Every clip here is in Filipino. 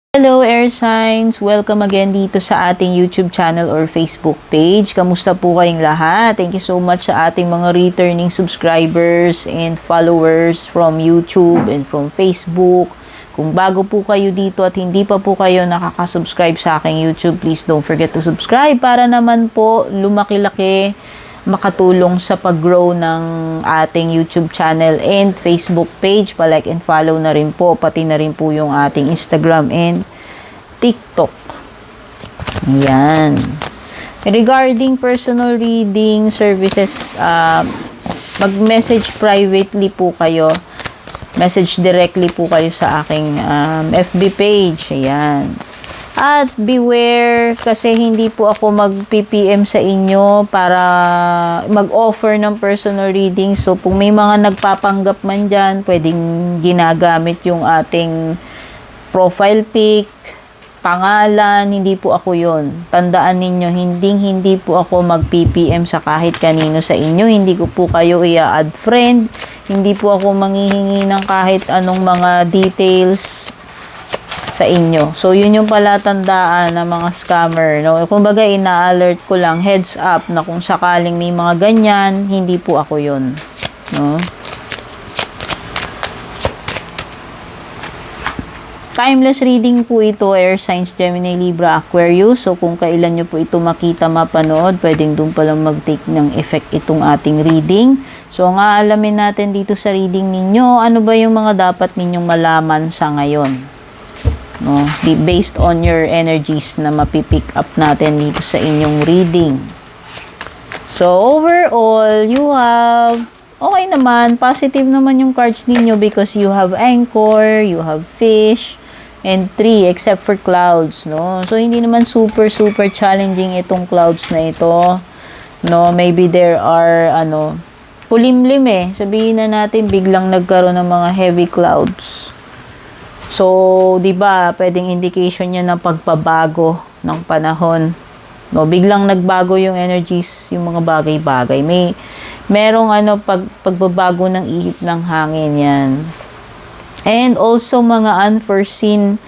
Hello air signs! Welcome again dito sa ating YouTube channel or Facebook page. Kamusta po kayong lahat? Thank you so much sa ating mga returning subscribers and followers from YouTube and from Facebook. Kung bago po kayo dito at hindi pa po kayo nakaka-subscribe sa aking YouTube, please don't forget to subscribe para naman po lumaki-laki, makatulong sa pag-grow ng ating YouTube channel and Facebook page. Pa-like and follow na rin po, pati na rin po yung ating Instagram and TikTok. Yan. Regarding personal reading services, mag-message privately po kayo. Message directly po kayo sa aking FB page. Ayan. At beware kasi hindi po ako mag-PPM sa inyo para mag-offer ng personal reading. So, kung may mga nagpapanggap man dyan, pwedeng ginagamit yung ating profile pic, pangalan, hindi po ako yon. Tandaan ninyo, hindi po ako mag-PPM sa kahit kanino sa inyo. Hindi ko po kayo i-add friend. Hindi po ako manghihingi ng kahit anong mga details sa inyo. So, yun yung palatandaan ng mga scammer. No? Kumbaga, ina-alert ko lang, heads up, na kung sakaling may mga ganyan, hindi po ako yun. No? Timeless reading po ito, Air Signs, Gemini, Libra, Aquarius. So, kung kailan nyo po ito makita, mapanood, pwedeng doon palang mag-take ng effect itong ating reading. So, ang aalamin natin dito sa reading ninyo, ano ba yung mga dapat ninyong malaman sa ngayon? No, based on your energies na mapipick up natin dito sa inyong reading. So, overall, you have, okay naman, positive naman yung cards ninyo because you have Anchor, you have Fish, and 3, except for Clouds, no? So, hindi naman super challenging itong Clouds na ito, no? Maybe there are, kulimlim eh. Sabihin na natin, biglang nagkaroon ng mga heavy clouds. So, 'di ba, pwedeng indication 'yan ng pagbabago ng panahon. No, biglang nagbago yung energies, yung mga bagay-bagay. Merong pagbabago ng ihip ng hangin 'yan. And also mga unforeseen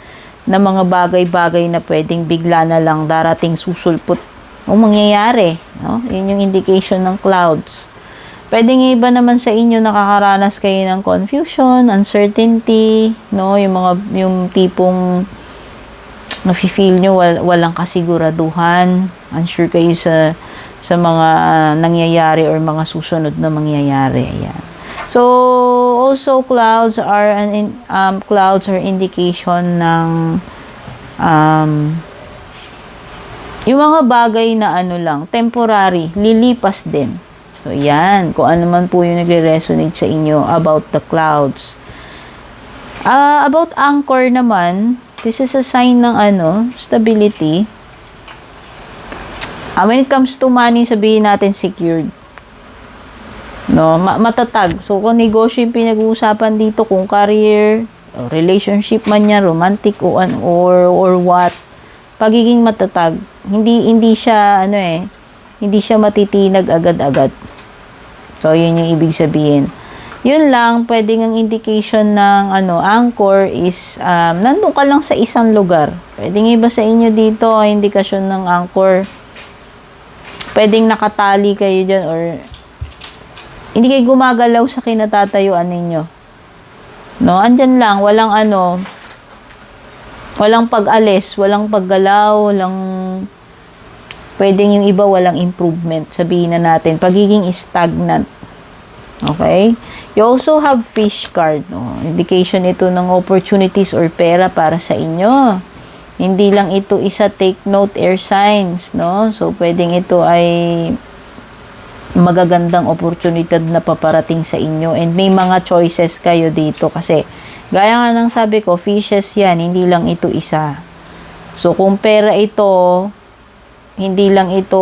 na mga bagay-bagay na pwedeng bigla na lang darating susulpot o mangyayari, no? 'Yun yung indication ng clouds. Pwedeng iba naman sa inyo nakakaranas kayo ng confusion, uncertainty, no? Yung tipong nafi-feel nyo walang kasiguraduhan, unsure kayo sa mga nangyayari or mga susunod na mangyayari. Ayan. So, also clouds are indication ng yung mga bagay na temporary, lilipas din. So, yan. Kung ano man po yung nagre-resonate sa inyo about the clouds. About Anchor naman, this is a sign ng stability. When it comes to money, sabihin natin secured. No, matatag. So, kung negosyo yung pinag-uusapan dito, kung career, relationship man yan, romantic or what, pagiging matatag. Hindi siya, hindi siya matitinag agad-agad. So, yun yung ibig sabihin. Yun lang, pwedeng ang indication ng Anchor is, nandun ka lang sa isang lugar. Pwedeng iba sa inyo dito, indikasyon ng Anchor. Pwedeng nakatali kayo dyan or hindi kayo gumagalaw sa kinatatayuan ninyo. No, andyan lang, walang walang pag-alis, walang paggalaw, pwedeng yung iba walang improvement. Sabihin na natin, pagiging stagnant. Okay? You also have Fish card. No? Indication ito ng opportunities or pera para sa inyo. Hindi lang ito isa take note air signs. No? So, pwedeng ito ay magagandang oportunidad na paparating sa inyo. And may mga choices kayo dito kasi gaya nga ng sabi ko, fishes yan. Hindi lang ito isa. So, kung pera ito, hindi lang ito,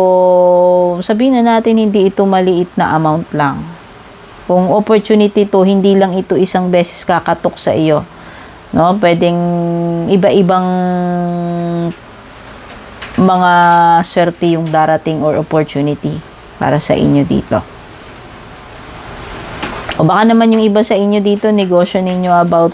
sabihin na natin, hindi ito maliit na amount lang. Kung opportunity to, hindi lang ito isang beses kakatok sa iyo. No? Pwedeng iba-ibang mga swerte yung darating or opportunity para sa inyo dito. O baka naman yung iba sa inyo dito, negosyo ninyo about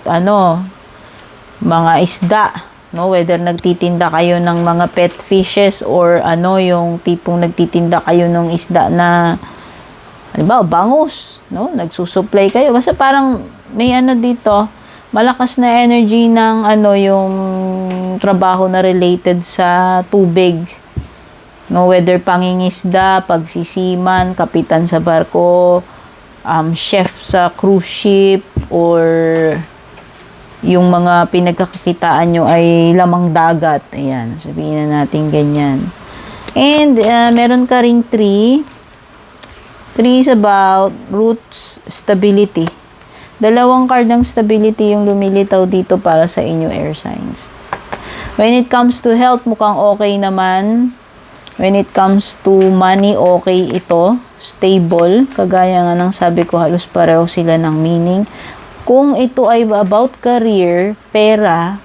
mga isda. no? Whether nagtitinda kayo ng mga pet fishes or ano, yung tipong nagtitinda kayo ng isda na halimbawa bangus, no? Nagsusupply kayo. Basta parang may ano dito, malakas na energy ng ano, yung trabaho na related sa tubig. No, whether pangingisda, pagsisiman, kapitan sa barko, chef sa cruise ship, or yung mga pinagkakakitaan nyo ay lamang dagat. Ayan, sabihin na natin ganyan. And meron ka ring 3. 3 is about roots stability. Dalawang card ng stability yung lumilitaw dito para sa inyo, air signs. When it comes to health, mukhang okay naman. When it comes to money, okay ito. Stable. Kagaya nga ng sabi ko, halos pareho sila ng meaning. Kung ito ay about career, pera,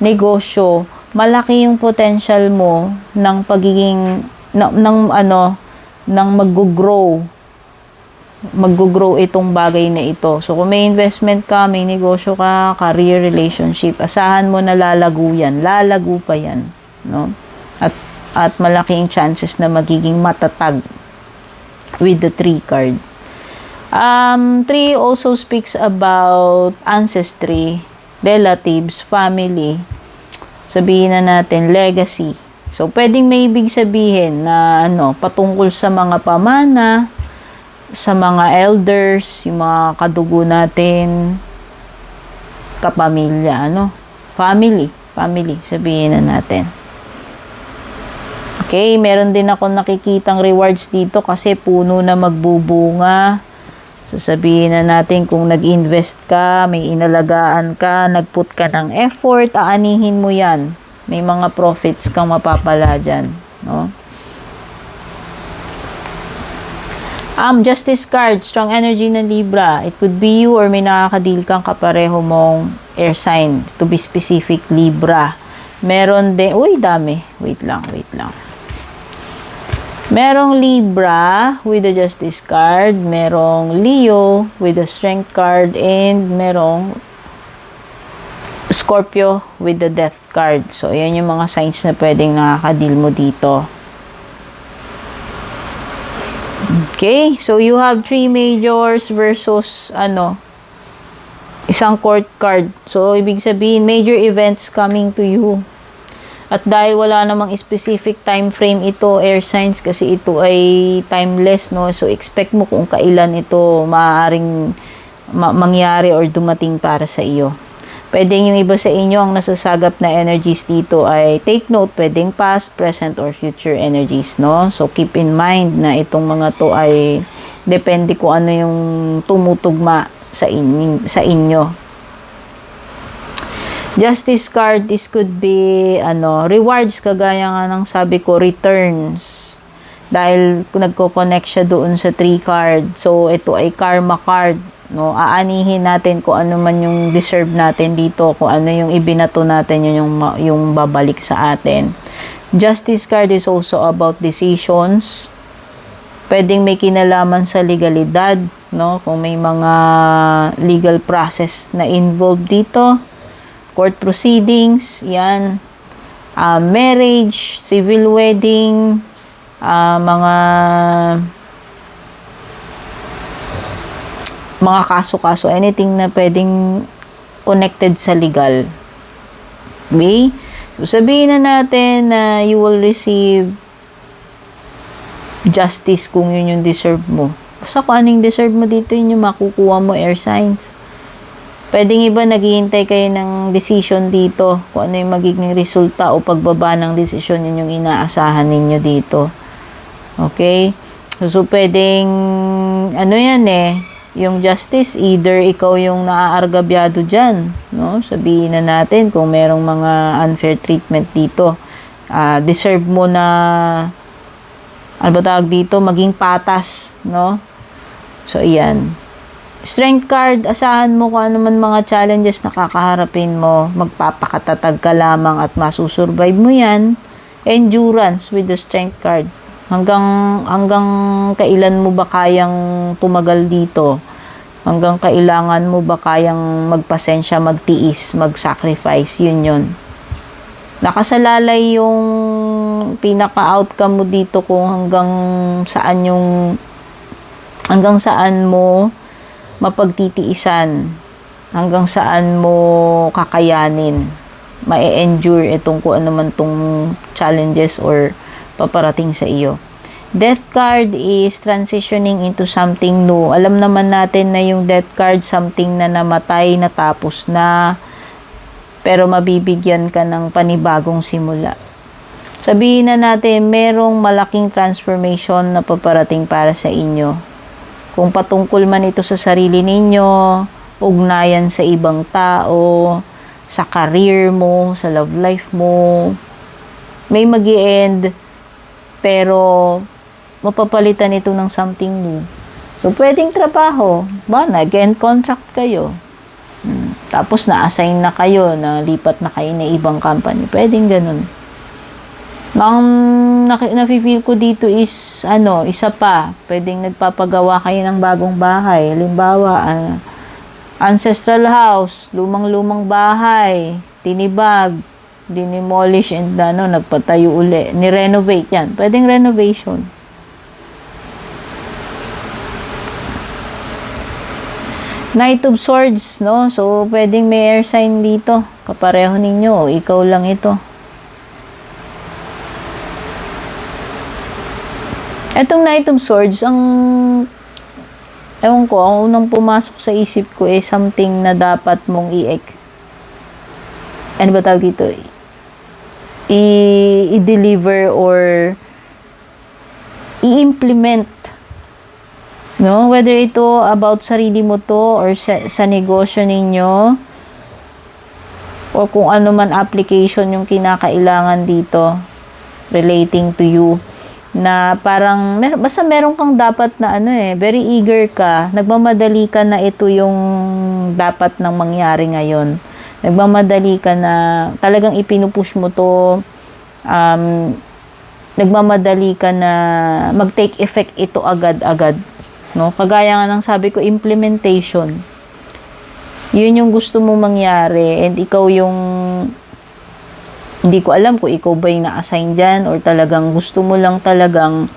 negosyo, malaki yung potential mo ng pagiging, ng mag-grow. Mag-grow itong bagay na ito. So, kung may investment ka, may negosyo ka, career, relationship, asahan mo na lalago yan. Lalago pa yan. No? At malaking chances na magiging matatag with the 3 card. 3 also speaks about ancestry, relatives, family. Sabihin na natin, legacy. So, pwedeng may ibig sabihin na patungkol sa mga pamana, sa mga elders, yung mga kadugo natin, kapamilya, family, sabihin na natin. Okay, meron din ako nakikitang rewards dito kasi puno na magbubunga. Sasabihin na natin kung nag-invest ka, may inalagaan ka, nagput ka ng effort, aanihin mo yan. May mga profits kang mapapala dyan. No? Justice card, strong energy ng Libra. It could be you or may nakakadil kang kapareho mong air sign. To be specific, Libra. Meron din, dami. Wait lang. Merong Libra with the Justice card, merong Leo with the Strength card, and merong Scorpio with the Death card. So, ayan yung mga signs na pwedeng nakakadil mo dito. Okay, so you have 3 majors versus isang court card. So, ibig sabihin, major events coming to you. At dahil wala namang specific time frame ito, air signs, kasi ito ay timeless, no? So, expect mo kung kailan ito maaaring mangyari or dumating para sa iyo. Pwedeng yung iba sa inyo, ang nasasagap na energies dito ay take note, pwedeng past, present, or future energies, no? So, keep in mind na itong mga to ay depende kung ano yung tumutugma sa inyo. Justice card, this could be rewards, kagaya nga ng sabi ko, returns. Dahil nagko-connect siya doon sa 3 card. So, ito ay karma card. No? Aanihin natin kung ano man yung deserve natin dito, kung ano yung ibinato natin, yung babalik sa atin. Justice card is also about decisions. Pwedeng may kinalaman sa legalidad, no? Kung may mga legal process na involved dito. Court proceedings, yan. Marriage, civil wedding, mga kaso-kaso, anything na pwedeng connected sa legal. Okay? So, sabihin na natin na you will receive justice kung yun yung deserve mo. Basta kung anong deserve mo dito, yun yung makukuha mo, air signs. Pwedeng iba naghihintay kayo ng decision dito, kung ano yung magiging resulta o pagbaba ng decision, yun yung inaasahan ninyo dito. Okay? So pwedeng, yung justice, either ikaw yung naaargabyado dyan, no? Sabihin na natin kung merong mga unfair treatment dito. Deserve mo na, maging patas, no? So, iyan. Strength card, asahan mo kung ano man mga challenges na kakaharapin mo, magpapakatatag ka lamang at masusurvive mo yan. Endurance with the strength card. Hanggang kailan mo ba kayang tumagal dito? Hanggang kailangan mo ba kayang magpasensya, magtiis, mag-sacrifice? Yun. Nakasalalay yung pinaka-outcome mo dito kung hanggang saan mo mapagtitiisan, hanggang saan mo kakayanin, ma-endure itong kung ano man tong challenges or paparating sa iyo. Death card is transitioning into something new. Alam naman natin na yung death card, something na namatay, natapos na, pero mabibigyan ka ng panibagong simula. Sabihin na natin, merong malaking transformation na paparating para sa inyo. Kung patungkol man ito sa sarili ninyo, ugnayan sa ibang tao, sa career mo, sa love life mo, may mag-i-end, pero mapapalitan ito ng something new. So, pwedeng trabaho. Nag-end contract kayo. Tapos, na-assign na kayo, lipat na kayo na ibang company. Pwedeng ganun. Ang nafe-feel ko dito is, isa pa, pwedeng nagpapagawa kayo ng bagong bahay. Halimbawa, ancestral house, lumang-lumang bahay, tinibag, dinimolish and nagpatayo uli, ni-renovate yan. Pwedeng renovation. Knight of Swords, no? So, pwedeng may air sign dito. Kapareho ninyo, o ikaw lang ito. Etong Knight of Swords, ewan ko, ang unang pumasok sa isip ko something na dapat mong ano ba tawag dito? I-deliver or i-implement. No? Whether ito about sarili mo to or sa negosyo ninyo o kung ano man application yung kinakailangan dito relating to you, na parang basta meron kang dapat na very eager ka, nagmamadali ka na ito yung dapat nang mangyari ngayon. Nagmamadali ka na talagang ipinupush mo to, nagmamadali ka na mag-take effect ito agad-agad. No? Kagaya nga ng sabi ko, implementation. Yun yung gusto mo mangyari, and ikaw yung hindi ko alam kung ikaw ba yung na-assign dyan or talagang gusto mo lang talagang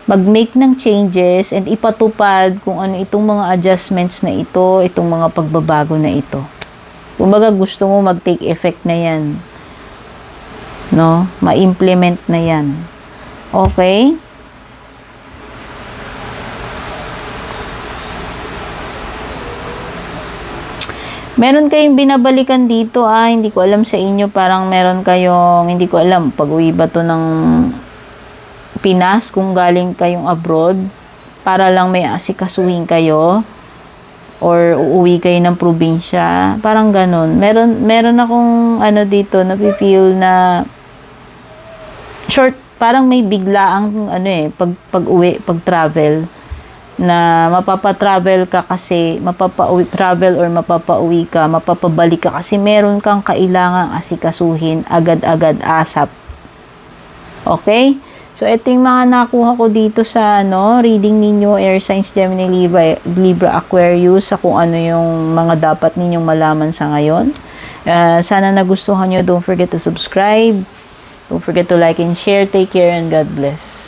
mag-make ng changes and ipatupad kung ano itong mga adjustments na ito, itong mga pagbabago na ito. Kumbaga gusto mo mag-take effect na yan. No? Ma-implement na yan. Okay? Meron kayong binabalikan dito, hindi ko alam sa inyo, parang meron kayong, hindi ko alam, pag-uwi ba to ng Pinas, kung galing kayong abroad, para lang may asikasuhin kayo, or uuwi kayo ng probinsya, parang ganun. Meron akong dito, nafe-feel na short, parang may biglaang pag-uwi, pag-travel, na mapapa-travel ka kasi, mapapa-travel or mapapauwi ka, mapapabalik ka kasi meron kang kailangang asikasuhin agad-agad, ASAP. Okay? So, ito yung mga nakuha ko dito sa reading ninyo, Air Signs, Gemini, Libra, Aquarius, sa kung ano yung mga dapat ninyong malaman sa ngayon. Sana nagustuhan nyo. Don't forget to subscribe. Don't forget to like and share. Take care and God bless.